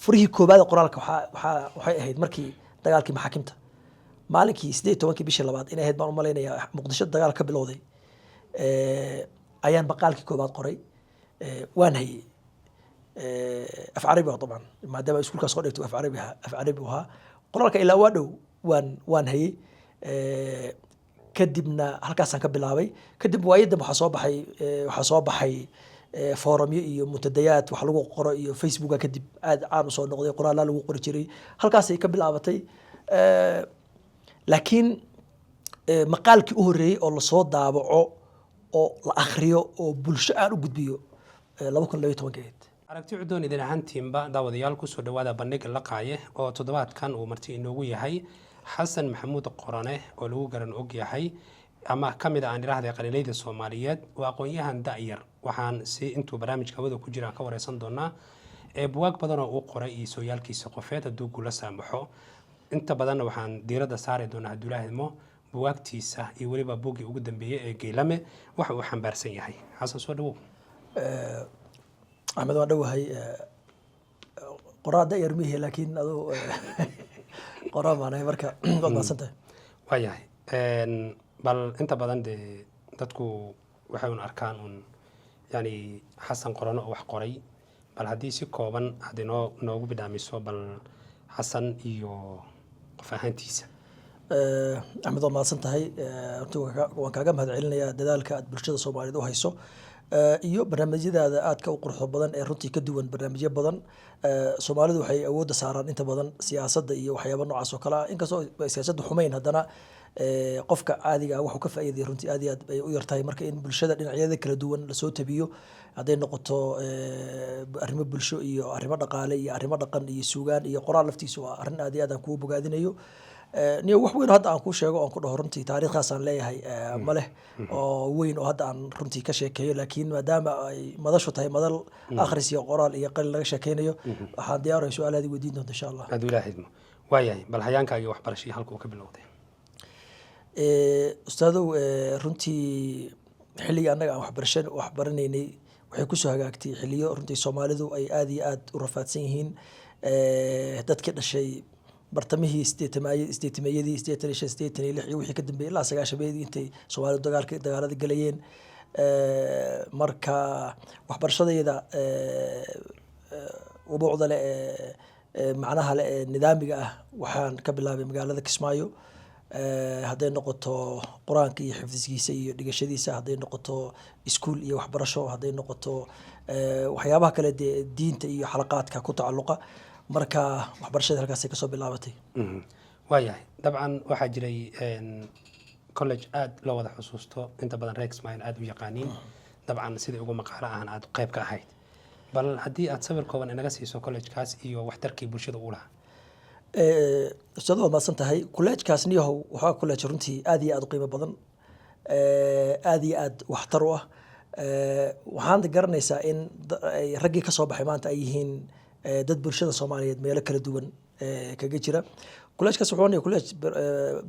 furihii koobaad qoraalka waxay ahayd markii dagaalkii maxaakiimta maalinkii 18 bishii labaad inay ahayd baan u malaynayaa Muqdisho dagaal ka bilowday ayaan maqaalkii koobaad qoray waan hayay af carabi طبعا maadaama iskuulkaas soo dhigtay af carabi ahaa qoraalka ilaa waa dhow waan hayay kadibna halkaasaan ka bilaabay kadib waayadan waxaa soo baxay foorumyo iyo muntadayaad wax lagu qoro iyo facebooka kadib aad caan u soo noqday qoraalada lagu qori jiray halkaasay ka bilaabatay laakiin maqaalkii u horeeyay oo la soo daabaco oo la akhriyo oo bulsho aan u gudbiyo 2012 aragti cudoon idin ahaantiinba daawadayaal ku soo dhawaada bandhig la qaaye oo toddobaadkan uu marti inoogu yahay xasan maxamuud qorane oo lagu garan og yahay ama kamid aan iraahday qaniilayda Soomaaliyeed oo aqoon-yahan da'yar waxaan si intuu barnaamijka wada ku jiraan ka wareysan doonaa buugaag badan oo uu qoray iyo sooyaalkiisa qofeed hadduu kula saamaxo inta badan waxaan diiradda saari doonaa Abdullaahimo buugaagtiisa iyo waliba buugii ugu dambeeyay ee Geelame waxa uu xambaarsan yahay xasan soo dhawow أحمد وأنا هاي قراءة دائر ميه لكن هذا قراءة معنا مركا والله سنته. وياه بل أنت بدن دتكو وحيون أركان يعني حسن قرآن أو حقري بل حديث كوبان هدينا نوجو بداميسو بل حسن إيو فهمتيس. أحمد والله سنته هاي أنتوا وكاجم هذا علنا يا دلالك برشة الصومالي ده هيسو. iyo barnaamijyada aadka u quruxda badan ee runtii ka duwan barnaamijyo badan Soomaalidu waxay awood saaraan inta badan siyaasadda iyo waxyaabo noocaas oo kala inkastoo siyaasaddu xumeyn haddana qofka caadiga ah wuxuu ka faa'iiday runtii aad iyo aad ay u yartahay marka in bulshada dhinacyada kala duwan la soo tabiyo haday noqoto arrimo bulsho iyo arrimo dhaqaale iyo arrimo dhaqan iyo suugaan iyo qoraal laftiisu waa arrin aad iyo aad aan ku bogaadinayo niyo wax weyn hadda aan ku sheego aan ku dhaho runtii taariikhdaas aan leeyahay ma leh oo weyn oo hadda aan runtii ka sheekeeyo laakiin maadaama ay madashu tahay madal akhris iyo qoraal iyo qalin laga sheekeynayo waxaan diyaarahay su'aalaha weydiin doonta insha Allah Abdullaahimo waayahay bal hayaankaaga waxbarashada halka uu ka bilowday ustaadow runtii xilliga anaga aan waxbaranaynay waxay ku soo hagaagtay xilliyo runtii Soomaalidu ay aad iyo aad u rafaadsan yihiin dadka dhashay bartamihii isteetimayadii 86 iyo wixii ka dambeeyay ilaa 90 intay Soomaalidu dagaalada galayeen marka waxbarashadayda ubuucda leh macnaha leh nidaamiga ah waxaan ka bilaabay magaalada Kismaayo haday noqoto quraanka iyo xifdiskiisa iyo dhigashadiisa haday noqoto iskuul iyo waxbarasho haday noqoto waxyaabaha kale diinta iyo xalaqaadka ku tacalluqa marka waxbarashada halkaas ka soo bilaabatay waayahay dabcan waxa jiray college aad loo wada xusuusto inta badan Rex Mine aad u yaqaaniin dabcan sida ugu maqaala ahaan aad qayb ka ahayd bal hadii aad sawir kooban inaga siiso college-kaas iyo waxtarkii bulshada u lahaa ustaado ma santahay college-kaas niyahow waxa college runtii aad iyo aad u qiimo badan aad iyo aad waxtar u ah waxaan garanaysaa in raggii ka soo baxay maanta ay yihiin dad bulshada Soomaaliyeed meelo kala duwan kaga jira college-kaas wuxuu noqday college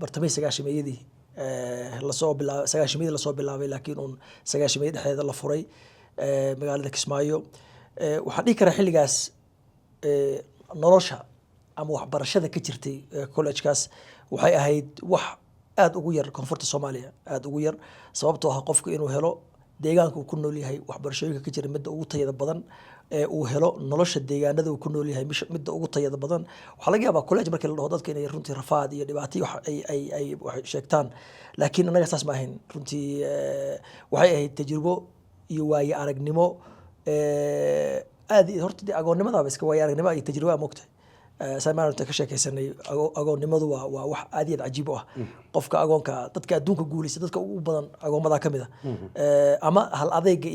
bartamay 90-meeyadii la soo bilaabay 90-meeyadii la soo bilaabay laakiin uu 90-meeyadii dhexdeeda la furay magaalada Kismaayo waxaan dhigi karaa xilligaas nolosha ama waxbarashada ka jirtay college-kaas waxay ahayd wax aad ugu yar koonfurta Soomaaliya aad ugu yar sababtoo ah qofku inuu helo deegaanka uu ku nool yahay waxbarashooyinka ka jira mid ugu tayada badan uu helo nolosha deegaanada uu ku nool yahay mid ugu tayada badan waxa laga yaabaa college markii la dhaho dadka inay runtii rafaad iyo dhibaato ay sheegtaan laakiin anaga saas ma ahayn runtii waxay ahayd tajribo iyo waayo aragnimo aad horta agoonnimada iska waayo aragnimo iyo tajribo moogtay سامعنا تكشك سنة أقول نمضوا وعادي عجيب قف كأقول كتذ كدون كقوليس تذ كأوبدان أقول ماذا كمذا أما هل أذيك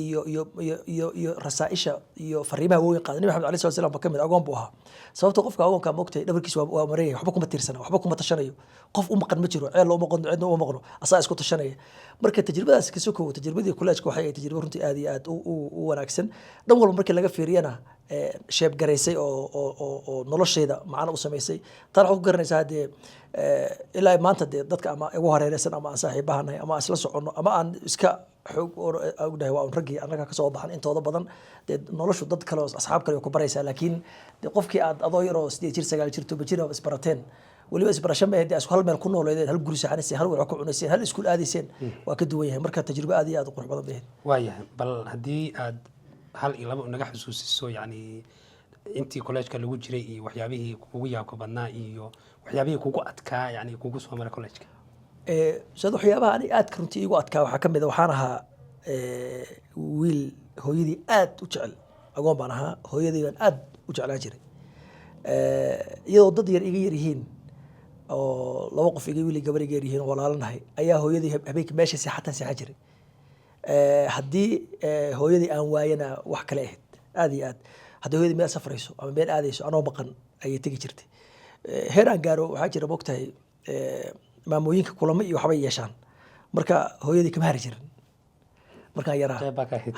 يو رسائشة يو فريمة هو يقال النبي محمد عليه الصلاة والسلام بكمل أقول بوها سوف تقف كأقول كمقتي دبر كيس ومريه حبكم الترسنة وحبكم التشنيو قف قد مجرو عيال لو مقن عندنا ومقنو أصلا اسكت الشنية مركز تجربة كسوكو تجربة دي كلها حقيقة تجربة رنتي آدي وناكسن دول مركز لقى في ريانا شاب جريسي أو نلاشيدا معنا وسميسي طلعوا قرنيس هذه إلا ما أنت دتك أما وهريرسن أما صاحبها أما أصلا صعون أما أن إسكا xoog ognahay waa un raggii annaga ka soo baxan intooda badan dee noloshu dad kale oo asxaab kale ku baraysaa laakiin dee qofkii aad adoo yaroo 8 jir 9 jir 10 jir isbarateen waliba isbarasho ma ahayd isku hal meel ku nooleedeen hal guri saxanayseen hal wax ku cunayseen hal iskuul aadayseen waa ka duwan yahay marka tajribo aad iyo aad u qurux badan bay waayahay bal haddii aad hal iyo laba naga xusuusiso yani intii collegeka lagu jiray iyo waxyaabihii kugu yaabka badnaa iyo waxyaabihii kugu adkaa yani kugu soo maray collegeka sad waxyaabaha ani aad ka runtii igu adkaa waxaa ka mid a waxaan ahaa wiil hooyadii aad u jecel agoon baan ahaa hooyadii baan aad u jeclaan jiray iyadoo dad yar iga yar yihiin oo laba qof iga wiil gabar iga yar yihiin oo walaalanahay ayaa hooyadii habeenkii meesha seexatan seexan jiray haddii hooyadii aan waayana wax kale ahayd aad iyo aad haddii hooyadii meel safrayso ama meel aadayso anoo maqan ayay tegi jirtay heer aan gaaro waxaa jira mogtahay maamooyinka kulamo iyo waxbay yeeshaan marka hooyadii kama hari jirin markaan yaraa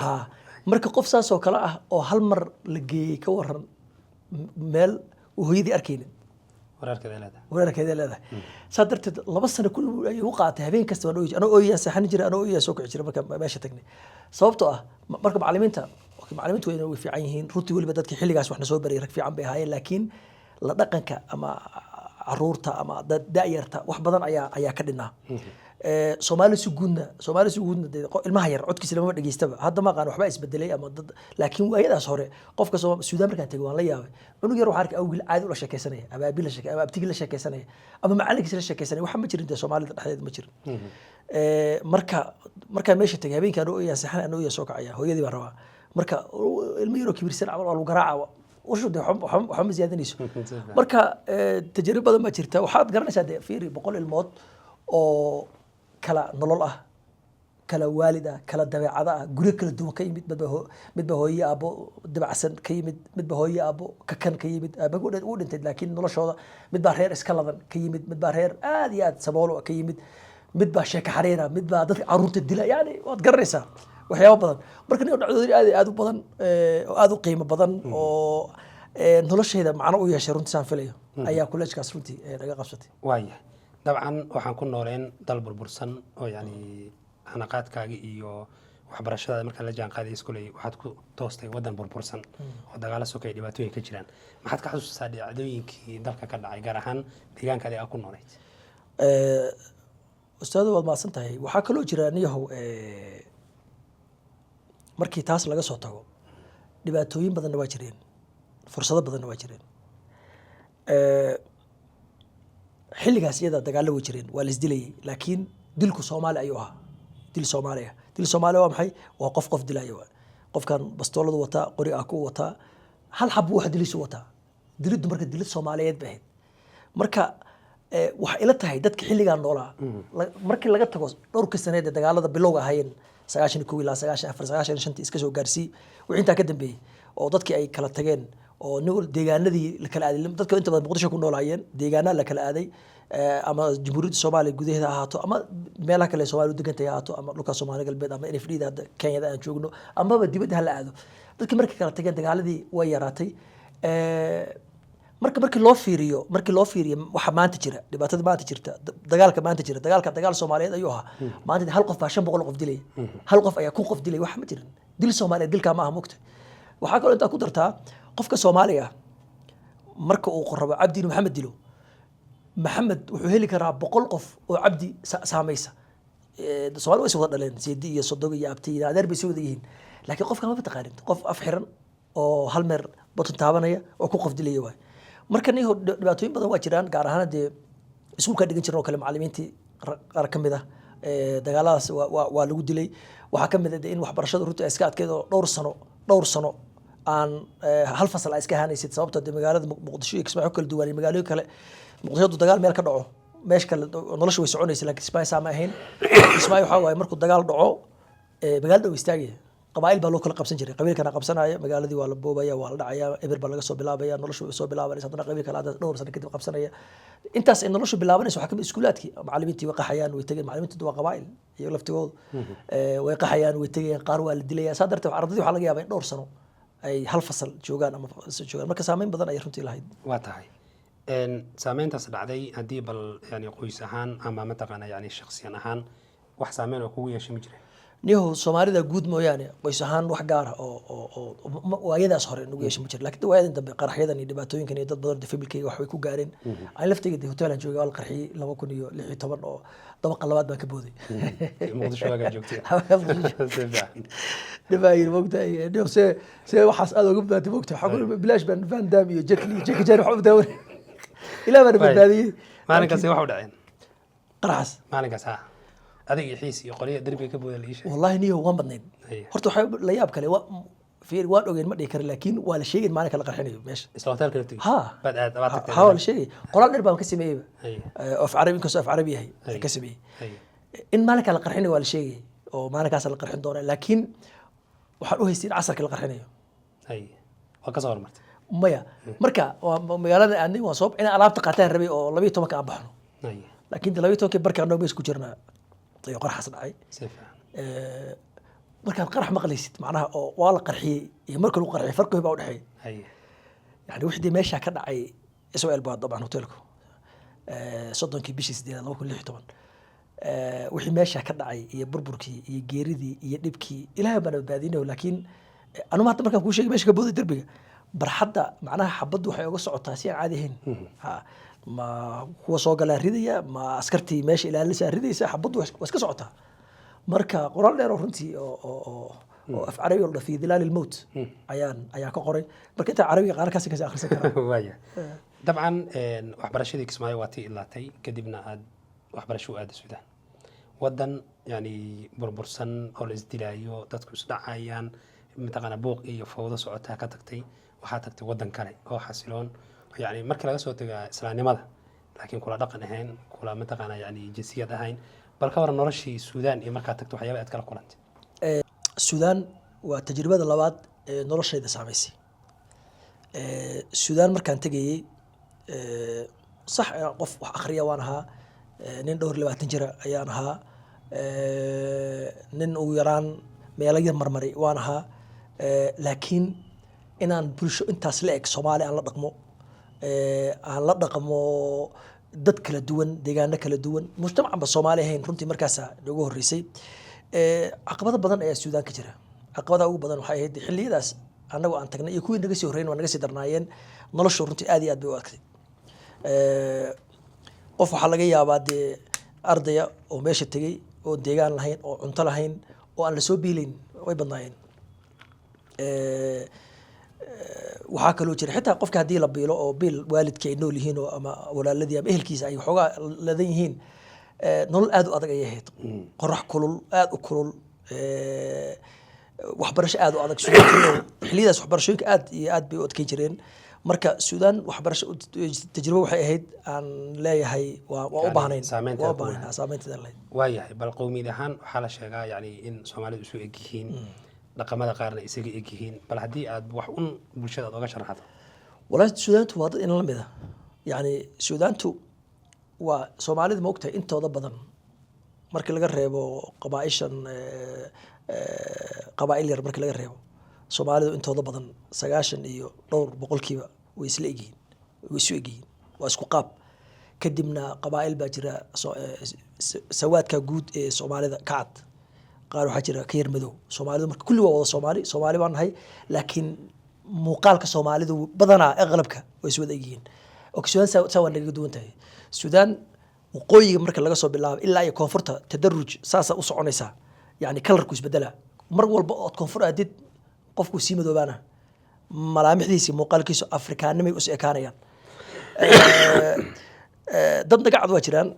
ha marka qof saas oo kale ah oo hal mar la geeyey ka waran meel uu hooyadii arkaynin wararkeeda leedahay saa darteed 2 sano ku ayay u qaatay habeen kasta waan ooyay anoo ooyay saxan jiray anoo ooyay soo kici jiray marka meesha tagnay sababtoo ah marka macallimiintu way fiican yihiin runtii waliba dadkii xilligaas waxna soo baray rag fiican bay ahaayeen laakiin la dhaqanka ama caruurta ama da'yarta wax badan ayaa ka dhinaa Soomaali si guudna ilmaha yar codkiisa lama dhageystaba hadda ma aqaan waxba isbedelay ama dad laakiin waayadaas hore qofka Suudaan markaan tagay waan la yaabay cunug yar waxa arkay awgil caadi u la sheekaysanaya ama aabi la sheekay ama abtigi la sheekaysanaya ama macalinkiisa la sheekaysanaya waxa ma jirin Soomaalida dhexdeeda ma jirin marka meesha tagay habeenkii anoo iyo saxan anoo iyo soo kacaya hooyadii baan rabaa marka ilmo yar oo kibirsan camal waa lagu garaaca وشو وحمد زيادة نيسو مركا تجربة ما جرتها وحاد قرنا شاد فيري بقول الموت أو كلا نلله كلا والدة كلا دبع عذا قريب كلا دوم كي مد بهوية أبو دبع سن كي مد بهوية أبو ككن كي مد بقول أنت لكن نلا شو مد بحرير إسكالذن كي مد بحرير آديات سبولو كي مد بشيك حريرة مد بعد عروض الدلا يعني وتقرسها waxyaabo badan marka nin dhacdooyin aad u badan oo aad u qiimo badan oo noloshayda macno u yeeshay runtii saan filayo ayaa collegekaas runtii laga qabsatay waaya dabcan waxaan ku nooleen dal burbursan oo yani hanaqaadkaaga iyo waxbarashada marka la jaan qaaday iskuulay waxaad ku toostay wadan burbursan oo dagaalo sokay dhibaatooyin ka jiraan maxaad ka xasuustaa dhacdooyinkii dalka ka dhacay gaar ahaan deegaanka aad ku noolayd ustaadu waad maasan tahay waxaa kaloo jira niyahow markii taas laga soo tago dhibaatooyin badanna waa jireen fursado badanna waa jireen xilligaas iyada dagaalo way jireen waa la isdilayay laakiin dilku Soomaali ayuu ahaa dil Soomaali waa maxay waa qof dilayo qofkan bastooladu wata qori ah ku wata hal xab wax dilisu wata dilid marka dilid Soomaaliyeed baa marka wax ila tahay dadka xilligan noolaa markii laga tago dhowrka saneed ee dagaalada bilowga ahaayeen 91 ilaa 94 95 iska soo gaarsii wixii inta ka dambeeyay oo dadkii ay kala tageen oo deegaanadii la kala aaday dadka inta badan Muqdisho ku noolaayeen deegaanada la kala aaday ama Jamhuuriyadda Soomaaliya gudaheeda ahaato ama meelaha kale Soomaaliya degantay ahaato ama dhulka Soomaaliya galbeed ama NFD da Kenya aan joogno ama dibadda la aado dadkii markii kala tageen dagaaladii way yaraatay markii loo fiiriyo waxa maanta jira dhibaatada maanta jirta dagaalka maanta jira dagaal Soomaaliyeed ayuu ahaa maanta hal qof baa 500 qof dilay hal qof ayaa 1 qof dilay wax ma jirin dil Soomaaliyeed dilka ma aha mugta waxa kale inta ku dartaa qofka Soomaaliga marka uu qorabo Cabdi Maxamed dilo Maxamed wuxuu heli karaa 100 qof oo Cabdi saamaysa Soomaali way soo dhaleen Seedi iyo Sodog iyo Abti iyo adeer bay soo yihiin laakiin qofka ma taqaanin qof af xiran oo hal meer botun taabanaya oo ku qof dilay way marka niyo dhibaatooyin badan waa jiraan gaar ahaan iskuulka dhigan jirnaa kale macallimiintii qaar ka mid ah dagaaladaas waa lagu dilay waxa ka mid ah in waxbarashada runtii iska adkeedo dhowr sano aan hal fasal ay iska haanaysid sababtoo magaalada Muqdisho iyo Kismaayo kala duwan magaalooyin kale Muqdisho dagaal meel ka dhaco meesh kale noloshu way soconaysaa laakiin Kismaayo sama ahayn Kismaayo waxa waay markuu dagaal dhaco magaalada way istaagay qabaa'il baa loo kala qabsan jiray qabiilkana qabsanaya magaaladii waa la boobaya waa la dhacaya eber baa laga soo bilaabaya noloshu soo bilaabanaysa haddana qabiil kale aad dhowr sano kadib qabsanaya intaas in noloshu bilaabanayso waxa kamid iskuulaadkii macallimiintii way qaxayaan way tagayaan macallimiintu waa qabaa'il iyo laftigoodu way qaxayaan way tagayaan qaar waa la dilaya saa darteed ardadii waxa laga yaabaa in dhowr sano ay hal fasal joogaan ama joogaan marka saameyn badan ay runtii lahayd waa tahay saameyntaas dhacday haddii bal yani qoys ahaan ama mataqaana yani shakhsiyan ahaan wax saameyn oo kugu yeeshay ma jireen niyahow Soomaalida guud mooyaane qoys ahaan wax gaar ah oo waayadaas hore nagu yeeshay ma jiro laakiin waayadan dambe qaraxyadan iyo dhibaatooyinkan iyo dad badan familkayga wax way ku gaareen aan laftayga hoteelan joogay waa la qarxiyay 2016 oo dabaqa labaad baan ka booday muqdisho waaga joogtay dhibaayir moogtahay see waxaas aad uga badbaatay moogtahay xagul bilaash baan Van Damme iyo Jet Li Jackie Chan wax u daawan ilaa baan badbaadiyay maalinkaas wax u dhaceen qaraxas maalinkaas adiga xiis iyo qoliya darbiga ka booday liisha wallahi niyo waan badnayn horta waxa la yaab kale fiir waan ogeyn ma dhihi karo laakiin waa la sheegay maalinka la qarxinayo meesha isla hotelka la tagay ha bad aad tagtay ha la sheegay qoraal dheer baan ka sameeyay of Arabi inkastoo af Arabi yahay ka sameeyay in maalinka la qarxinayo waa la sheegay oo maalinkaas la qarxin doona laakiin waxaan u haystay casarka la qarxinayo waa ka soo hormartay maya marka magaalada aadnay waan soo in alaabta qaataan rabay oo 12 aan baxno laakiin 12 barka anoo meesha ku jirnaa iyo qarax dhacay markaad qarax maqlaysid macnaha oo waa la qarxiyay iyo marka lagu qarxiyay farqi baa u dhaxay yani wixii meesha ka dhacay Israel baa dabcan hotelku 30 bishii 2016 wixii meesha ka dhacay iyo burburkii iyo geeridii iyo dhibkii ilaahay baan badbaadinayo laakiin anu maanta markaan ku sheegay meesha ka booday darbiga barxadda macnaha xabaddu waxay uga socotaa si aan caadi ahayn ma kuwa soo galaa ridaya ma askartii meesha ilaalisa ridaysa xabaddu waa iska socotaa marka qoraal dheer oo runtii oo af Arabi oo fi dilal al-maut ayaan ka qoray marka inta Arabiga qaar ka akhrisan karaa waaya dabcan waxbarashadii Kismaayo waa tii ilaatay kadibna aad waxbarasho aad Suudaan wadan yani burbursan oo la isdilaayo dadku isdhacayaan mataqana buuq iyo fawdo socota ka tagtay waxaa tagtay wadan kale oo xasiloon يعني marka laga soo tagaa islaamnimada laakiin kula dhaqan ahayn kula mataqana yani jinsiyad ahayn bal ka waran noloshii Suudaan iyo marka tagto waxyaabo aad kala kulantay Suudaan waa tajribada labaad ee noloshayda saameysay Suudaan markaan tagayay sax qof wax akhriya waan ahaa nin dhowr 20 jira ayaan ahaa nin ugu yaraan meelo yar marmaray waan ahaa laakiin inaan bulsho intaas la eg Soomaali aan la dhaqmo dad kala duwan deegaano kala duwan mujtamaca Soomaali ahayn runtii markaas ugu horeysay caqabado badan ayaa Suudaan ka jira caqabada ugu badan waxay ahayd xilliyadaas anagu aan tagnay iyo kuwii naga soo horeeyeen waa naga sii darnaayeen noloshu runtii aad iyo aad bay u adkayd qof waxa laga yaabaa ardaya oo meesha tagay oo deegaan lahayn oo cunto lahayn oo aan la soo biilayn way badnaayeen waxaa kaloo jira xitaa qofka haddii la biilo oo biil waalidkii ay nool yihiin oo ama walaaladii ama ehelkiisa ay waxoogaa ladan yihiin nolol aad u adag ayay ahayd qorax kulul aad u kulul waxbarasho aad u adag xilliyadaas waxbarashooyinka aad iyo aad bay u adkeyn jireen marka Suudaan waxbarasho tajribo waxay ahayd aan leeyahay waa u baahnayn saameynteeda lahayd waayahay bal qowmiyad ahaan waxaa la sheegaa yani in Soomaalidu isu eg yihiin dhaqamada qaarna isaga eg yihiin bal haddii aad wax un bulshada uga sharaxdo walaal Suudaantu waa dad in la mid ah yani Suudaantu waa Soomaalida ma ogtahay intooda badan markii laga reebo qabaa'ishan qabaa'il yar markii laga reebo Soomaalidu intooda badan 90 iyo dhowr boqolkiiba way isla egyihiin way isu egyihiin waa isku qaab kadibna qabaa'il baa jira sawaadka guud ee Soomaalida ka cad qaar waxaa jira ka yar madow Soomaalidu marka kulli waa wada Soomaali baan nahay laakiin muuqaalka Soomaalidu badanaa aqlabka way iswada yihiin oo Suudaan saa naga duwan tahay Suudaan waqooyiga marka laga soo bilaabo ilaa iyo koonfurta tadarruj saasa u soconaysa yani kalarku isbedela mar walba oo koonfur aadid qofku sii madoobaana malaamixdiisa muuqaalkiisu Afrikaanimay u ekaanayaan dad nagacad waa jiraan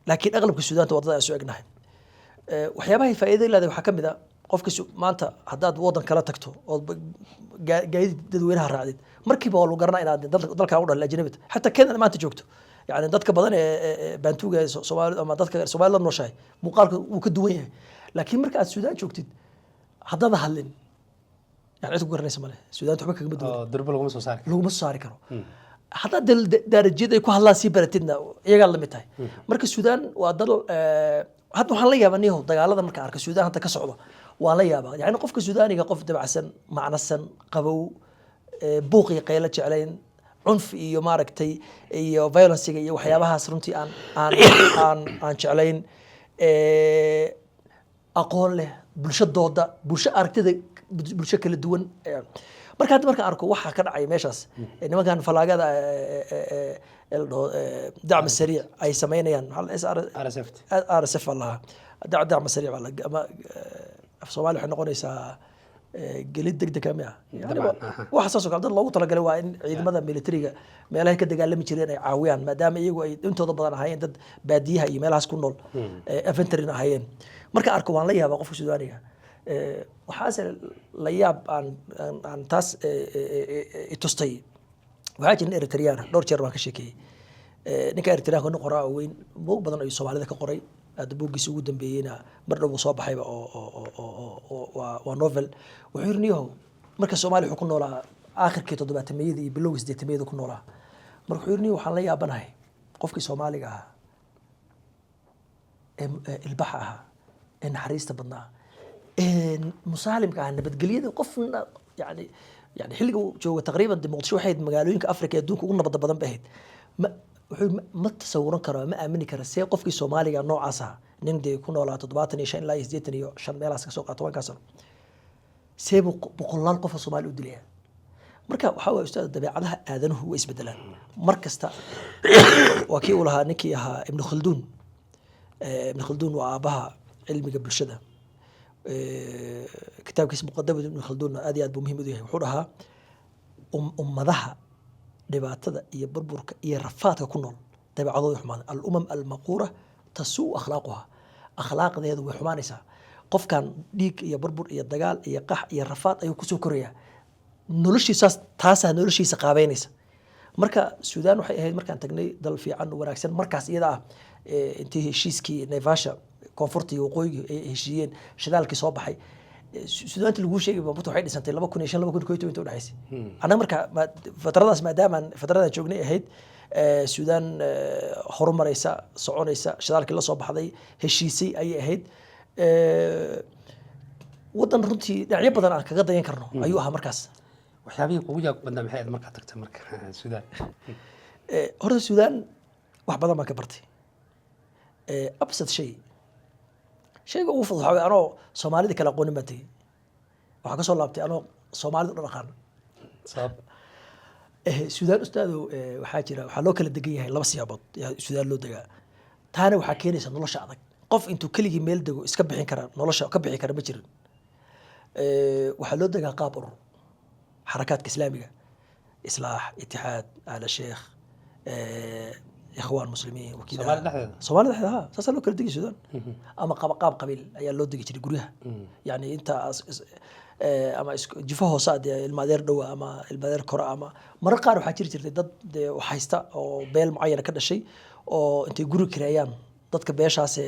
laakiin aqlabka Suudaanta wadada ay soo egnahay waxyaabaha faa'iido leedahay waxa kamid ah qofka maanta hadaad wadan kala tagto oo gaadiid dadweynaha raacdid markiiba waa lagu garanaa inaad dalka u dhalay ajnabi hatta Kenya maanta joogto yani dadka badan ee Bantuga Soomaalidu ama dadka Soomaaliland nooshahay muuqaalka uu ka duwan yahay laakiin marka aad Suudaan joogtid hadaba hadlin يعني أنت قرني اسمه السودان تحبك كم بدو دربله لو مسوسارك لو مسوسارك كانوا حتى درجة يكون الله سيبرتنا يقال لمتاي مركز السودان وأضل حتى وحلا يا بنيه ضيع الله مركز أرك السودان حتى كصعوبة ولا يابا يعني قف السودان يقف تبع سن مع نسن قبو بوقي قيلة علين عنف إيو ماركتي إيو فيولنس إيو حيابها سرنتي عن شعلين aqoon leh bulshadooda bulsho aragtida bulsho kala duwan marka hadda markaan arko waxa ka dhacay meeshaas nimankan falaagada dacm sariic ay sameynayaan RSF Allah dacm sariic ama af Soomaali waxay noqonaysaa gelid degdeg ah waxa saas oo kale dad loogu talagalay waa in ciidamada militariga meelaha ka dagaalami jireen ay caawiyaan maadaama iyagu ay intooda badan ahaayeen dad baadiyaha iyo meelahaas ku nool infantry ahaayeen marka arko waan la yaabaa qofka Suudaaniga waxaas la yaab aan taas itustay waxaa jirin Eritrean dhowr jeer waan ka sheekeeyay ninka Eritrean ka qoraa weyn buug badan ay Soomaalida ka qoray aad buugiisa ugu dambeeyayna mar dhow soo baxayba oo novel wuxuu yirniyo marka Soomaali wuxuu ku noolaa aakhirkii 70-meeyadii iyo bilowgii 80-meeyadii ku noolaa marka wuxuu yirniyo waxaan la yaabanahay qofkii Soomaaliga ah ilbaxa ah naxariista badnaa musaalimka ah nabadgelyada qofna yani xilliga uu joogo taqriiban Muqdisho waxay magaalooyinka Afrika ee adduunka ugu nabadda badan bahayd ma tasawuran karo ma aamini karo see qofkii Soomaaliga noocaas ah nin de ku noolaa 75 ilaa 85 meelahaas ka soo qaato waan kaasano see boqolaal qof oo Soomaali u dilaya marka waxa way ustaad dabeecadaha aadanuhu way isbedelaan mar kasta waa kii uu lahaa ninkii ahaa Ibn Khaldun waa aabaha cilmiga bulshada kitaabkiisa muqaddamada Ibn Khaldun aad iyo aad buu muhiim u yahay wuxuu dhahaa ummadaha dhibaatada iyo burburka iyo rafaadka ku nool dabeecadooda xumaan al-umam al-maqura tasuu akhlaaquha akhlaaqdeedu way xumaanaysaa qofkan dhiig iyo burbur iyo dagaal iyo qax iyo rafaad ayuu ku soo koraya noloshiisa taasa noloshiisa qaabeynaysa marka Suudaan waxay ahayd markaan tagnay dal fiican wanaagsan markaas iyada ah intii heshiiskii Naivasha koonfurta iyo waqooyiga ay heshiiyeen shidaalkii soo baxay Suudaanta lagu sheegay baa waxay dhisantay 2005 inta u dhaxaysay anaga marka fatradaas maadaama fatrada joognay ahayd Suudaan horumaraysa soconaysa shidaalkii la soo baxday heshiisay ay ahayd wadan runtii dhinacyo badan aan kaga dayan karno ayuu ahaa markaas waxyaabihii kugu yaab badnaa maxay ahayd markaad tagtay marka Suudaan horta Suudaan wax badan baan ka bartay absad shayga ugu fudud waxa anoo Soomaalida kala aqoonin baan tagay waxaan ka soo laabtay anoo Soomaalida u dhaqaan sabab Suudaan ustaado waxaa loo kala degan yahay laba siyaabood Suudaan loo degaa taana waxaa keenaysa nolosha adag qof intuu keligii meel dego iska bixin kara nolosha ka bixi kara ma jirin waxaa loo degaa qaab urur xarakaadka islaamiga islaax itixaad ala sheekh إخوان مسلمين وكذا سوالف ها ساسلو كل دقيقة السودان أما قاب قبيل أيام لو دقيقة جريها يعني أنت أما جفاه صاد المدير دوا أما المدير كرة أما مرة قارو حكير ضد وحيستا أو بيل معينة كذا شيء أو أنت جرو كريان ضد كبيش عاس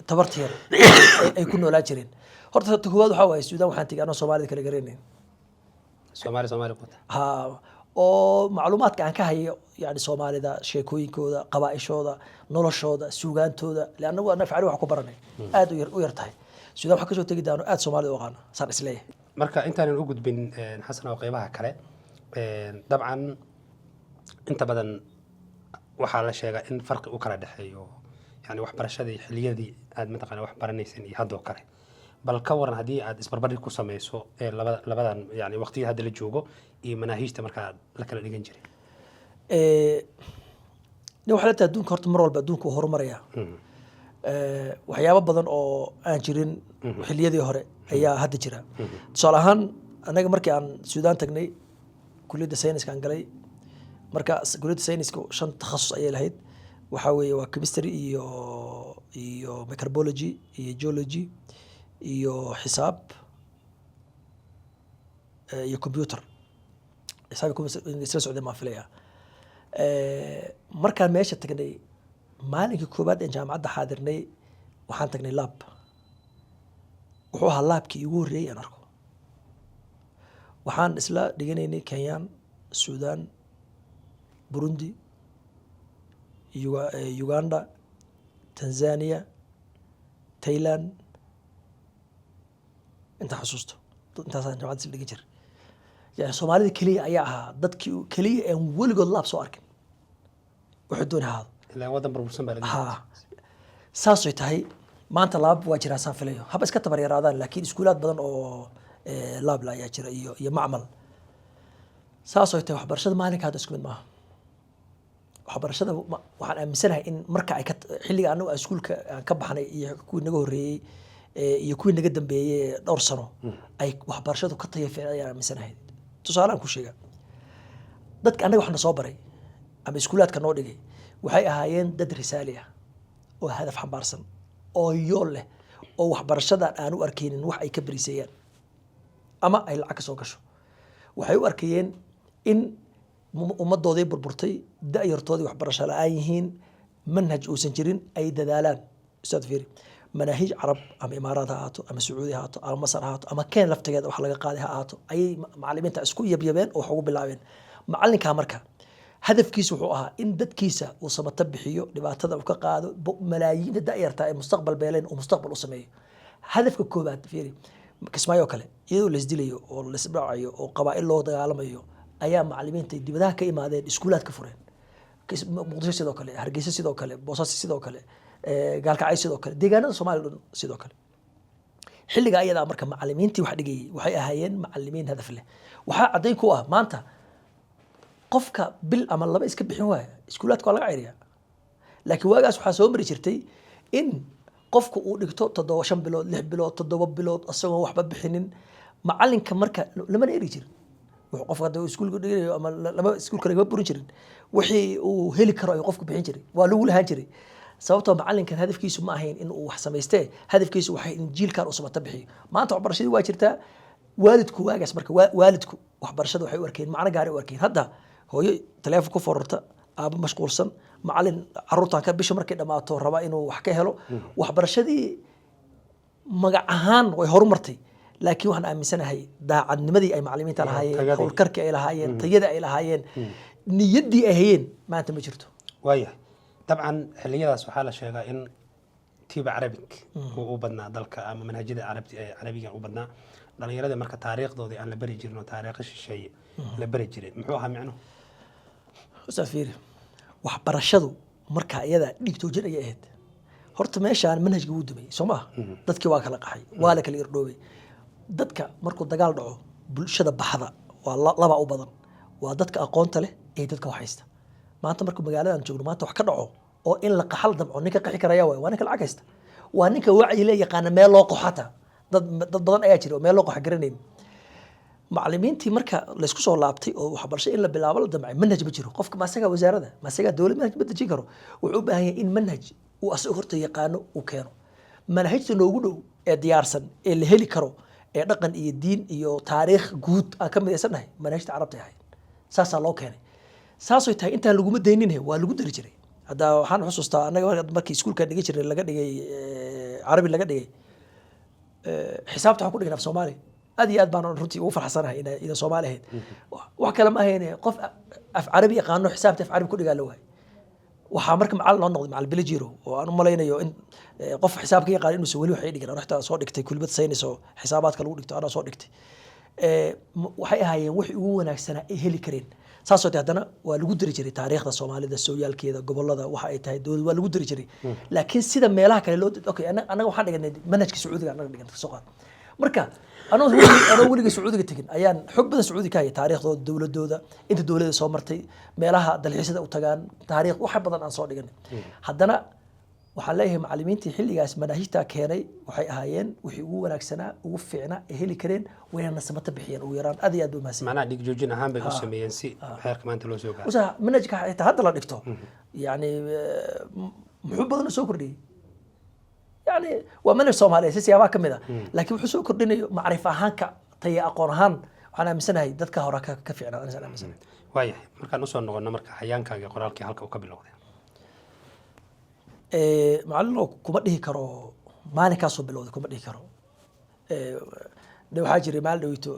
تبرتير يكونوا لا جرين هرت تهواد حوا السودان وحنتي أنا سومالي كلا جرينين سومالي كنت ها oo macluumaadka aan ka hayo yani Soomaalida sheekooyinkooda qabaa'ishooda noloshooda suugaantooda laana waa nafcali wax ku baranay aad u yar tahay Suudaan waxa ka soo tagi daano aad Soomaalida u qaan saan isleeyahay marka intaan u gudbin xasan oo qaybaha kale dabcan inta badan waxa la sheegaa in farqi u kala dhaxeeyo yani waxbarashadii xiliyadii aad mataqaana wax baranaysan iyo hadda kale bal ka waran hadii aad isbarbardhig ku sameyso labadan yani waqtiga hadda la joogo iyo manaahiijta marka la kala dhigan jiray waxa la tahay adduunka horta mar walba adduunku horumaraya waxyaabo badan oo aan jirin xilliyadii hore ayaa hadda jira tusaale ahaan anaga markii aan Suudaan tagnay kulliyadda sayniska aan galay marka kulliyadda sayniska 5 takhasus ayay lahayd waxa weeye waa chemistry iyo microbiology iyo geology iyo xisaab iyo computer xisaabku isla socday ma filaya markaan meesha tagnay maalinkii koobaad ee jaamacadda xaadirnay waxaan tagnay lab wuxuu ahaa labkii ugu horreeyay aan arko waxaan isla dhiganaynay Kenya Suudaan Burundi Uganda Tanzania Thailand inta xasuusto intaasaan jaamacadda isla dhigi jiray يعني Soomaalida kaliya ayaa ahaa dadkii kaliya aan weligood laab soo arkin wuxuu doonay hada ilaa wadan burbursan baa laga saasoo tahay maanta laab waa jiraa saan filayo haba iska tabar yaraadaan laakiin iskuulaad badan oo laab la ayaa jira iyo macmal saas oo tahay waxbarashada maalinka hadda isku mid maaha waxbarashada waxaan aaminsanahay in marka ay xilliga anagu iskuulka aan ka baxnay iyo kuwii naga horreeyey iyo kuwii naga dambeeyey dhowr sano ay waxbarashadu ka tayo fiican ayaan aaminsanahay tusaale aan ku sheegaa dadka anaga waxna soo baray ama iskuulaadka noo dhigay waxay ahaayeen dad risaali ah oo hadaf xambaarsan oo yool leh oo waxbarashadan aan u arkaynin wax ay ka bariiseeyaan ama ay lacag ka soo gasho waxay u arkayeen in ummadooday burburtay da'yartoodii waxbarasho la'aan yihiin manhaj uusan jirin ay dadaalaan ustaad fiiri manaahij carab ama imaaraad ha ahaato ama sacuudi ha ahaato ama masar ha ahaato ama keen laftigeeda wax laga qaaday ha ahaato ayay macallimiinta isku yabyabeen oo wax ugu bilaabeen macallinkaa marka hadafkiisu wuxuu ahaa in dadkiisa uu samata bixiyo dhibaatada uu ka qaado malaayiinta da'yarta ee mustaqbal beeleen uu mustaqbal u sameeyo hadafka koobaad fiiri kismaayo kale iyadoo la isdilayo oo la isdhacayo oo qabaa'il loo dagaalamayo ayaa macallimiinta dibadaha ka imaadeen iskuulaad ka fureen muqdisho sidoo kale hargeysa sidoo kale boosaaso sidoo kale gaalkacyo sidoo kale deegaanada soomaaliya dhan sidoo kale xilliga ayadaa marka macallimiintii wax dhigayay waxay ahaayeen macallimiin hadaf leh waxaa caddayn ku ah maanta qofka bil ama laba iska bixin waaya iskuulaadka waa laga cayriyaa laakiin waagaas waxaa soo mari jirtay in qofku uu dhigto 5 bilood 6 bilood 7 bilood asagoo waxba bixinin macallinka marka lamana eri jirin wuxuu qofka hadda iskuulka dhigayo ama laba iskuulka laga burin jirin wixii uu heli karo ayuu qofku bixin jiray waa lagu lahaan jiray sababtoo macallinkan hadafkiisu ma ahayn in uu wax samaystee hadafkiisu waxay in jiilkan uu samata bixiyo maanta waxbarashadii waa jirtaa waalidku waagaas marka waalidku waxbarashada waxay u arkeen macno gaar u arkeen hadda hooyo telefoon ku fororta aaba mashquulsan macallin caruurtan ka bisha markay dhamaato raba inuu wax ka helo waxbarashadii magac ahaan way horumartay laakiin waxaan aaminsanahay daacadnimadii ay macallimiinta lahaayeen howlkarkii ay lahaayeen tayada ay lahaayeen niyaddii ay hayeen maanta ma jirto waayahay dabcan xilliyadaas waxaa la sheegaa in tiiba carabig uu u badnaa dalka ama manhajyada carabiga u badnaa dhalinyarada marka taariikhdoodii aan la bari jirin oo taariikho shisheeye la bari jiray muxuu ahaa micnuhu ustaad fiiri waxbarashadu marka iyada dhigtoojin ayay ahayd horta meeshaan manhajka wuu dumay soo maaha dadkii waa kala qaxay waa la kala irdhoobay dadka markuu dagaal dhaco bulshada baxda waa laba u badan waa dadka aqoonta leh ee dadka wax haysta maanta markuu magaaladan joogno maanta wax ka dhaco oo in la qaxal damco ninka qaxi karaya waa ninka lacag haysta waa ninka wacyi le yaqaana meel loo qoxata dad badan ayaa jira oo meel loo qox garanayn macallimiintii marka la isku soo laabtay oo waxbarasho in la bilaabo la damcay manhaj ma jiro qofka maasaga wasaaradda maasaga dawladda manhaj ma dejin karo wuxuu u baahan yahay in manhaj uu asaga horta yaqaano uu keeno manhajta noogu dhow ee diyaarsan ee la heli karo ee dhaqan iyo diin iyo taariikh guud aan ka midaysanahay manhajta carabta ahayd saasaa loo keenay saasoo tahay intaan laguma daynin waa lagu dari jiray hadda waxaan xusuustaa annaga markii iskuulka dhigi jiray laga dhigay carabi laga dhigay xisaabta waxaan ku dhignay af soomaali aad iyo aad baan runtii ugu farxsanahay inay soomaali ahayd wax kale ma ahayn qof af carabi yaqaano xisaabta af carabi ku dhigaa la waay waxaa marka macallin loo noqday macallin bilajiro oo aan u malaynayo in qof xisaab ka yaqaan inuusan weli waxay dhigin xitaa soo dhigtay kulmad saynis oo xisaabaadka lagu dhigto anaa soo dhigtay waxay ahaayeen wixii ugu wanaagsanaa ay heli kareen saasoo de haddana waa lagu dari jiray taariikhda soomaalida sooyaalkeeda gobolada waxa ay tahay dowlad waa lagu dari jiray laakiin sida meelaha kale loo okay anaga waxaan dhiganay manhajka sacuudiga anaga dhigan soo qaad marka anoo weligay sacuudiga tegin ayaan xog badan sacuudi ka hayay taariikhdooda dowladooda inta dowladda soo martay meelaha dalxiisyada u tagaan taariikh wax badan aan soo dhiganay haddana waxaan leeyahay macallimiintii xilligaas manaahijtaa keenay waxay ahaayeen wixii ugu wanaagsanaa ugu fiicnaa ay heli kareen wayna nasamata bixiyeen ugu yaraan aad iyo aad bay mahadsan macnaha dhig joojin ahaan bay u sameeyeen si xeerka maanta loo soo gaaro usa manhajka xitaa hadda la dhigto yani muxuu badan soo kordhiyey yani waa manhaj soomaaliyeed si siyaabaha ka mid ah laakiin wuxuu soo kordhinayo macrif ahaanka taya aqoon ahaan waxaan aaminsanahay dadka hore ka fiicnaa anaan aaminsanahay waayahay markaan usoo noqono marka xayaankaaga qoraalkii halka uu ka bilowday macallin kuma dhihi karo maalinkaasoo bilowday kuma dhihi karo de waxaa jiray maalin dhaweyto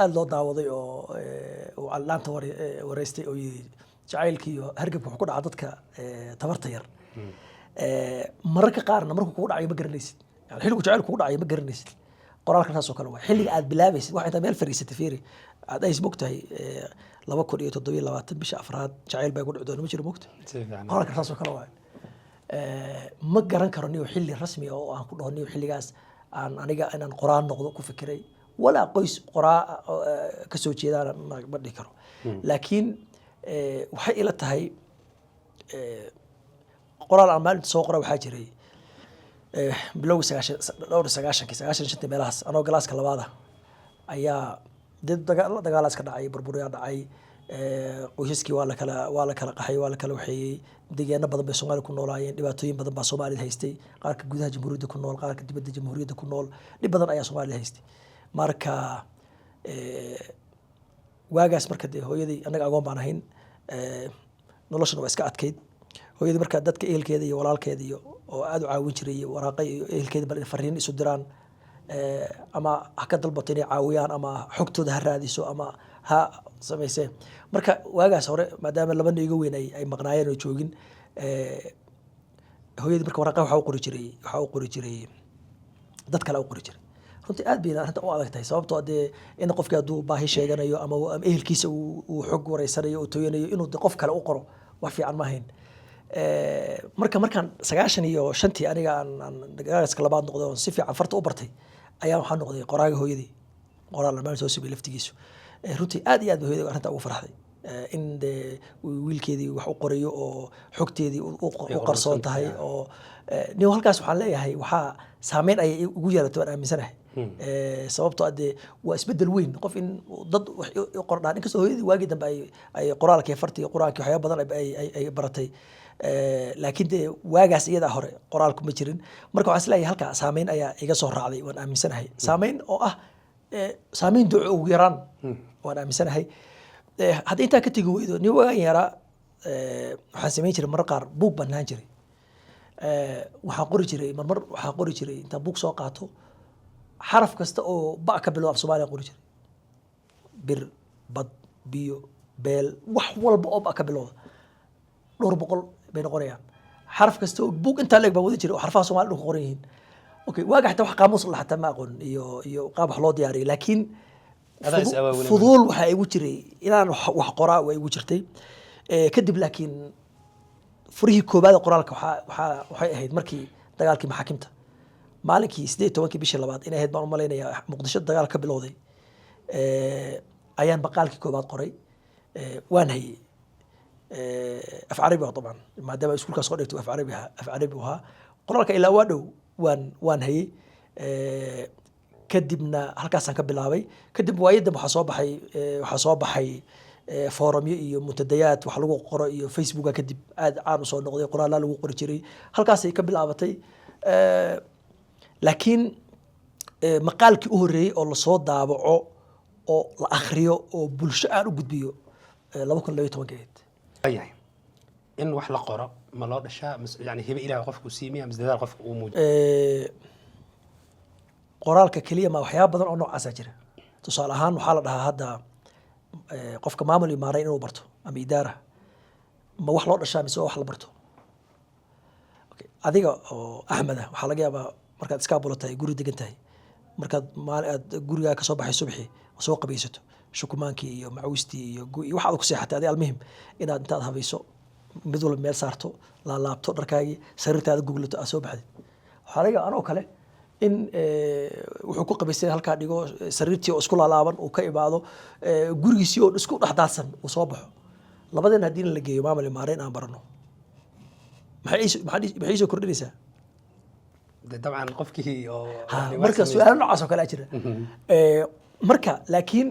aad loo daawaday oo allaanta wareystay oo yidhi jacaylka iyo hargabka wuxuu ku dhaca dadka tabarta yar mararka qaarna markuu kugu dhacayo ma garanaysid yani xilligu jacaylku kugu dhacayo ma garanaysid qoraalkan saasoo kale waa xilliga aad bilaabaysid wax intaa meel fariisatay fiiri aad ays mogtahay 2027 bisha afraad jacayl baa ku dhici doona ma jiro mogta qoraalkan saasoo kale waa ma garan karo niyo xilli rasmi ah oo aan ku dhaho niyo xilligaas aan aniga inaan qoraan noqdo ku fikiray walaa qoys qoraa ka soo jeedaan ma dhihi karo laakiin waxay ila tahay qoraal aan maalinta soo qora waxaa jiray bilowgii dhowr sagaashan shantii meelahaas anoo galaaska labaada ayaa dad dagaalaas ka dhacay burburyaa dhacay qoysaskii waa la kala qaxay waa la kala waxeeyey deegaano badan bay Soomaaliya ku noolaayeen dhibaatooyin badan baa Soomaalida haystay qaarka gudaha jamhuuriyadda ku nool qaarka dibadda jamhuuriyadda ku nool dhib badan ayaa Soomaalida haystay marka waagaas marka hooyadii anaga agoon baan ahayn noloshana waa iska adkayd hooyadii marka dadka ehelkeeda iyo walaalkeeda iyo oo aad u caawin jiray waraaqay iyo ehelkeeda bal fariin isu diraan ama ha ka dalbato inay caawiyaan ama xogtooda ha raadiso ama ha samaysee marka waagaas hore maadaama laba iga weyn ay maqnaayeen oo joogin hooyadii marka waraaqay waxa u qori jiray dad kale u qori jiray runtii aad bay arrinta u adag tahay sababtoo ah in qofkii hadduu baahi sheeganayo ama ehelkiisa uu xog wareysanayo oo tooyanayo inuu qof kale u qoro wax fiican ma ahayn markaan 95 aniga aan galaaska labaad noqday oo si fiican farta u bartay ayaa waxaan noqday qoraaga hooyadii qoraal maalin soo sibay laftigiisu runtii aad iyo aad hooyadii arrinta ugu farxday in wiilkeedii wax u qorayo oo xogteedii u qarsoon tahay oo nin halkaas waxaan leeyahay waxaa saameyn ay ugu yeelatay waan aaminsanahay sababtoo ah waa isbedel weyn qof in dad wax qordhaan inkastoo hooyadii waagii dambe ay qoraalkii fartii quraanki waxyaabo badan ay baratay laakiin waagaas iyada hore qoraalku ma jirin marka waxaan isleeyahay halka saameyn ayaa iga soo raacday waan aaminsanahay saameyn oo ah saameyn duco ugu yaraan waan aaminsanahay haddii intaa ka tegi weydo nin waagan yaraa waxaan samayn jiray marar qaar buug baan lahaan jiray waxaan qori jiray marmar waxaan qori jiray intaan buug soo qaato xaraf kasta oo ba ka bilow af Soomaaliya qori jiray bir bad biyo beel wax walba oo ba ka bilow dhowr boqol bay noqonayaan xaraf kasta oo buug inta leeg baa wada jiray oo xarfaha Soomaaliya ku qoran yihiin okay waaga xataa wax qaamuus la xataa ma aqoon iyo qaab wax loo diyaariyay laakiin fuduul waxa igu jiray inaan wax qoraa way igu jirtay kadib laakiin furihii koobaad qoraalka waxay ahayd markii dagaalkii maxaakiimta maalinkii 18 bishii labaad inay ahayd baan u maleynayaa Muqdisho dagaal ka bilowday ayaan baqaalkii koobaad qoray waan hayay af carabi طبعا maadaama iskuulkaas soo dhigtay af carabi waha qoraalka ilaa waa dhow waan hayay kadibna halkaasaan ka bilaabay kadib waayadan waxaa soo baxay foorumyo iyo muntadayaad wax lagu qoro iyo facebooka kadib aad caan u soo noqday qoraal lagu qori jiray halkaasay ka bilaabatay laakiin maqaalkii u horeeyay oo la soo daabaco oo la akhriyo oo bulsho aan u gudbiyo 2012 ayahay in wax la qoro ma loo dhashaa yani hibe ilaahay qofku siimiya ama dadaal qofku uu muujiyo qoraalka kaliya ma waxyaabo badan oo noocaas ah jira tusaale ahaan waxaa la dhahaa hadda qofka maamul iyo maareyn inuu barto ama idaara ma wax loo dhashaa mise wax la barto adiga oo Axmed ah waxaa laga yaabaa markaad iska bulatahay guri degan tahay markaad aad guriga ka soo baxay subaxii soo qabaysato shukumaankii iyo macawistii iyo waxaad ku seexatay adii almuhim inaad intaad habayso mid walba meel saarto la laabto dharkaagii sariirtaada guglato aad soo baxday waxaa laga anoo kale in wuxuu ku qabaystay halkaa dhigo sariirtii oo isku laalaaban uu ka imaado gurigiisii oo isku dhaxdaadsan uu soo baxo labadan haddii la geeyo maamul maareyn aan barano maxay soo kordhinaysaa dabcan qofkii oo marka su'aalo noocaas oo kale jira marka laakiin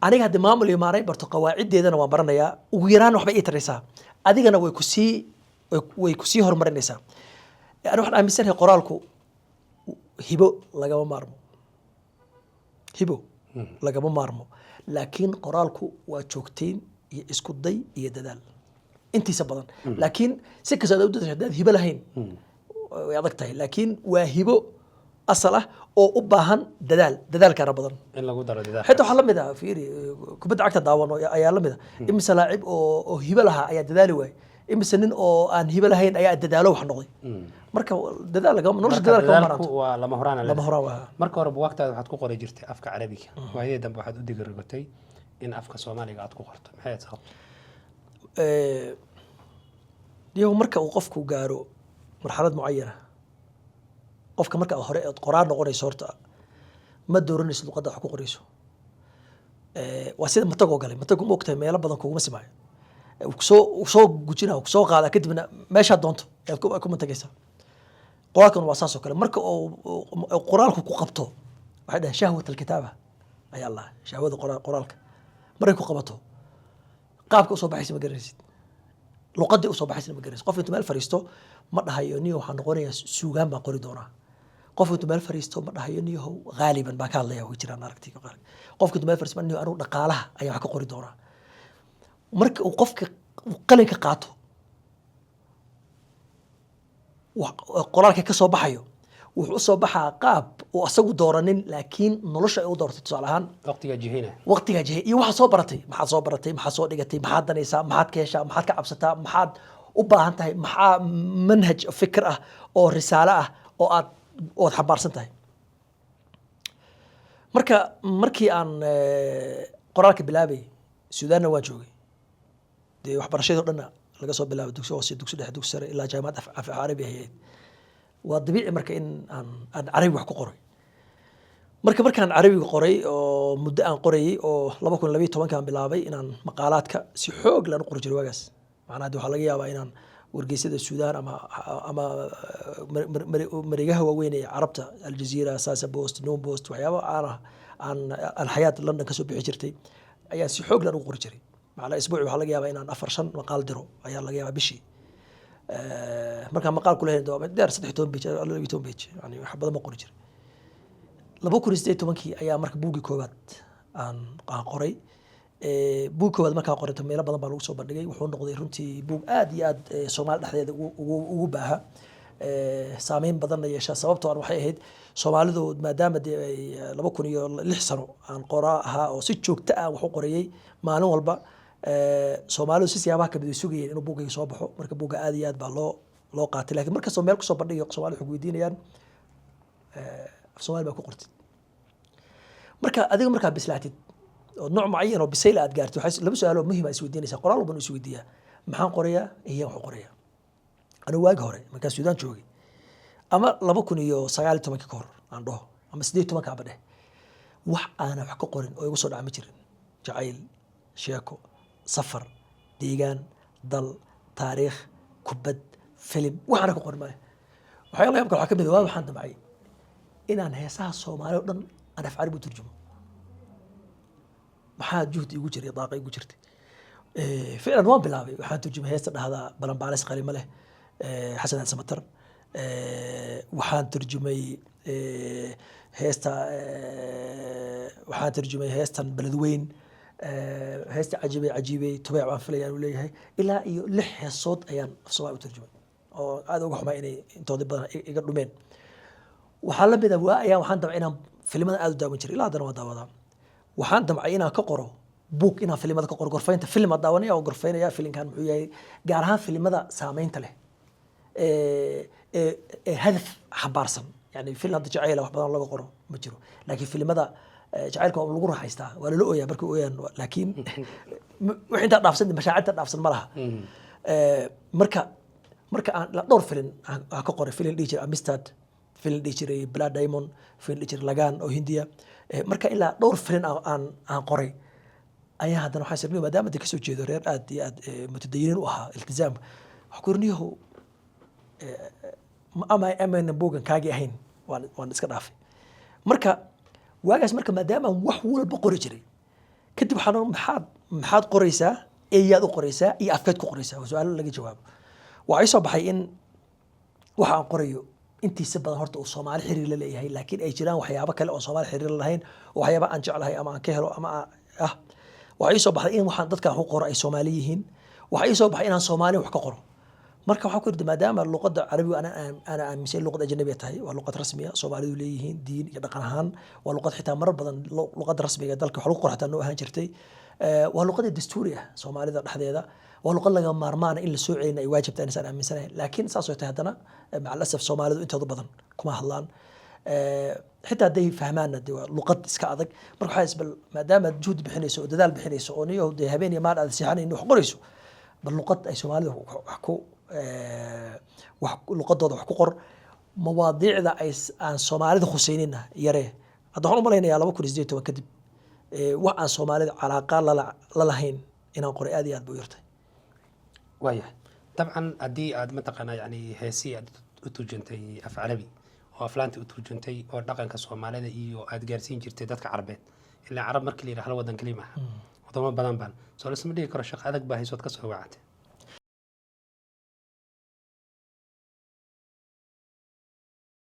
aniga hadda maamul iyo maareyn barto qawaacideedana waan baranayaa ugu yaraan waxba ii taraysaa adigana way ku sii horumarinaysaa ani waxaan aaminsanahay qoraalku hibo lagama maarmo laakiin qoraalku waa joogteyn iyo isku day iyo dadaal intiisa badan laakiin si kasta aad u dadasho haddaad hibo lahayn way adag tahay laakiin waa hibo asal ah oo u baahan dadaalkana badan in lagu daro dadaal xitaa waxaa la mid ah fiiri kubadda cagta daawano ayaa la mid ah imise laacib oo hibo lahaa ayaa dadaali waayay imise nin oo aan hibo lahayn ayaa dadaalo wax noqday marka dadaal nolosha dadaal kama maranto waa lama horaan waa marka hore buugtaada waxaad ku qoray jirtay afka carabiga waayadii dambe waxaad u digirgatay in afka Soomaaliga aad ku qorto maxay sababtay اليوم مركا وقفك وقارو مرحلة معينة قفك مركا هوري قرار نقوني صورتا ما دورنيس لقد حقوق ريسو واسيد متقو قالي متقو موقتها ميلا بدن كوما سماي وسو جوجينا وسو قادا كدبنا ماشا دونتو ku mantagaysa qoraalkan waa saas oo kale marka oo qoraalku ku qabto waxay dhahay shahwat alkitaaba ay allah shahwada qoraalka markay ku qabato qaabka soo baxaysa ma garanaysid luqadda soo baxaysa ma garanaysid qof intuu meel fariisto ma dhahayo niyo waxaan noqonayaa suugaan baan qori doonaa qof intuu meel fariisto ma dhahayo niyo gaaliban baa ka hadlaya way jiraan aragtiga qaar qofka intuu meel fariisto niyo anu dhaqaalaha ayaa wax ka qori doonaa marka uu qofka qalinka qaato qoraalka ka soo baxayo wuxuu soo baxaa qaab oo asagu dooranin laakiin nolosha ay u doortay tusaale ahaan waqtiga jihe iyo waxa soo baratay maxaa soo dhigatay maxaad danaysaa maxaad ka heshaa maxaad ka cabsataa maxaad u baahan tahay maxaa manhaj fikir ah oo risaalo ah oo aad xambaarsan tahay markii aan qoraalka bilaabay suudaanna waan joogay dee waxbarashadii dhanna laga soo bilaabo dugsi hoose dugsi dhexe dugsi sare ilaa jaamacad af carabi ahayd waa dabiici marka in aan carabi wax ku qoray markaan carabiga qoray oo muddo aan qorayay oo 2012 aan bilaabay inaan maqaalaadka si xoog leh u qori jiray waagaas macnaha waxa laga yaabaa inaan wargeysyada Suudaan ama mareegaha waaweyn ee Carabta Al Jazeera Sasa Post No Post waxyaabo aan xayaat London ka soo bixi jirtay ayaa si xoog leh u qori jiray على أسبوع وحلا جايبه إن أنا أفرشن مقال درو أيها الله جايبه بشي مركان مقال كله هنا درس تحتهم بيج الله يبيتهم بيج يعني حب هذا ما قريجر لبوكر استيتو منكي أيها مرك بوجي كوبات عن قري بوجي كوبات مركان قريت ميلا بدن بالوك صوب بدقي وحون نقضي رنتي بوج آد سومال دحية وباها سامين بدن يشا سببته أنا وحيد سومالدو ما دام لبوكر يلحسنوا عن قراءها أو ستشوك تأ وحو قريي ما نوالبا Soomaalidu si siyaabaha ka mid ah sugayeen inuu buugga soo baxo marka buugga aad iyo aad baa loo qaatay laakiin marka Soomaali ku soo bandhigayo Soomaali wuxuu weydiinayaan Soomaali baa ku qortid marka adiga marka bislaatid oo nooc mucayan oo bisayl aad gaartid waxa laba su'aalo muhiim ah is weydiinaysaa qoraal walba is weydiiyaa maxaan qorayaa iyo wax qorayaa anu waagi hore marka Suudaan joogay ama 2019 ka hor aan dhaho ama 18 ka badhe wax aan wax ka qorin oo igu soo dhacay ma jirin jacayl sheeko سفر ديجان ضل تاريخ كبد فيلم وحنا كقول ماله وحيلا يمكن الحكم ذا واضح عند معي إن أنا هسه الصومالي أيضا أنا في عربي ترجمة محاد جهدي يجري ضاقي يجري فعلا وان بلابي وحنا ترجمة هسه هذا بلان بالس قليل ماله حسن السمتر وحنا ترجمة هسه وحنا ترجمة هسه بلدوين هست عجيبة تبع عفلي أنا ولا هي إلا لح الصوت أيام صواب ترجمة أو هذا وقح ما إني أنتوا ضد يقدروا مين وحلا بده وأيام وحنا دمعنا فيلم هذا أدو داون شري لا ده ما داودا وحنا دمعنا كقرو بوك إنا فيلم هذا كقرو غرفين فيلم داوني أو غرفين يا فيلم كان معي جارها فيلم هذا سامين تله هدف حبارسن يعني فيلم هذا جعيله وحبنا الله قرو مجرو لكن فيلم هذا جعلك lagu raaxaystaa waa la ooyaa markii ooyaan laakiin wixii inta dhaafsan mashaacirta dhaafsan ma laha marka aan la dhowr filin ka qoray filin dhijir Amistad filin dhijir Blood Diamond filin dhijir Lagan oo Hindiya marka ilaa dhowr filin aan qoray ayaa hadana waxa sirniyo maadaama ay ka soo jeedo reer aad iyo aad mutadayyin u ahaa iltizaam wax korniyo ama buugan kaagi ahayn waan iska dhaafay marka waagaas marka maadaama wax walba qori jiray kadib waxaan maxaad qoraysaa eeyaad u qoraysaa iyo afkeed ku qoraysaa su'aalo laga jawaabo waxay soo baxay in waxa aan qorayo intiisa badan horta uu Soomaali xiriir la leeyahay laakiin ay jiraan waxyaabo kale oo Soomaali xiriir la lahayn waxyaabo aan jeclahay ama aan ka helo ama waxay soo baxay in waxaan dadka ku qoro ay Soomaali yihiin waxay soo baxay inaan Soomaali wax ka qoro marka waxa ku yiri maadaama luqadda Carabiga ana aaminsan luqad ajnabi tahay waa luqad rasmi ah Soomaalidu leeyihiin diin iyo dhaqan ahaan waa luqad xitaa marar badan luqad rasmiga dalka waxa lagu qorxataa noo ahaan jirtay waa luqad dastuuri ah Soomaalida dhexdeeda waa luqad laga maarmaan in la soo ceelin ay waajib tahay inaan aaminsanahay laakiin saas oo tahay hadana maca asaf Soomaalidu intooda badan kuma hadlaan xitaa day fahmaan waa luqad iska adag marka waxa isbal maadaama juhd bixinayso dadaal bixinayso oo niyo habeen iyo maal aad siixanayno wax qorayso bal luqad ay Soomaalidu wax ku wax luqadooda wax ku qor mawaadiicda aan soomaalida khuseynina yaree hadda waxaan u malaynayaa 2018 kadib wax aan soomaalida calaaqa la lahayn inaan qoray aad iyo aad buu yartay waayahay dabcan haddii aad mataqaanaa yani heesii aad u turjantay af carabi oo aflaanta u turjantay oo dhaqanka soomaalida iyo aad gaarsiin jirtay dadka carabeed ilaa carab markii la yidhaha hal wadan keliya maaha wadamo badan baan soo lasma dhigi karo shaqo adag baa haysood ka soo wacatay